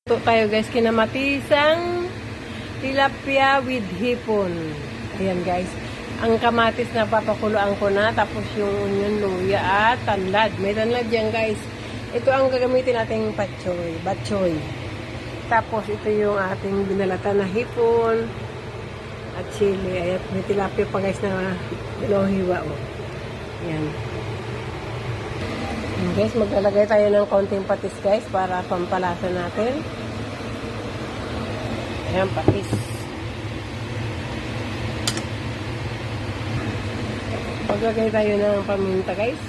Ito tayo guys, kinamatisang tilapia with hipon. Ayan guys. Ang kamatis na papakuluan ko na. Tapos yung onion, luya at tanlad. May tanlad yan guys. Ito ang gagamitin nating batchoy. Tapos ito yung ating binalatan na hipon at chili. Ayan, may tilapia pa guys na hiwa. Oh. Ayan. Guys, maglalagay tayo ng konting patis guys para pampalasa natin. Ayan, patis. Maglagay tayo ng paminta guys.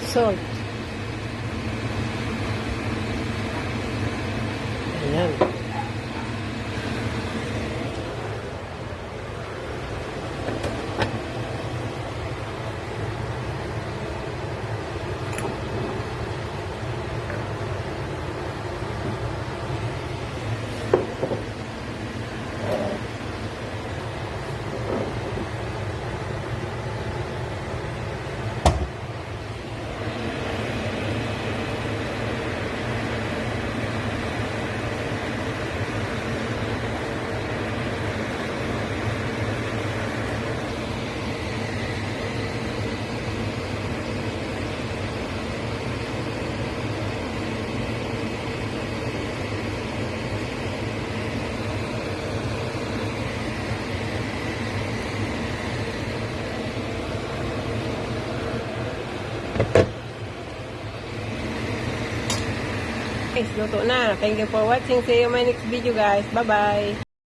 Salt. Ayan. Guys, luto na. Thank you for watching. See you in my next video guys. Bye-bye.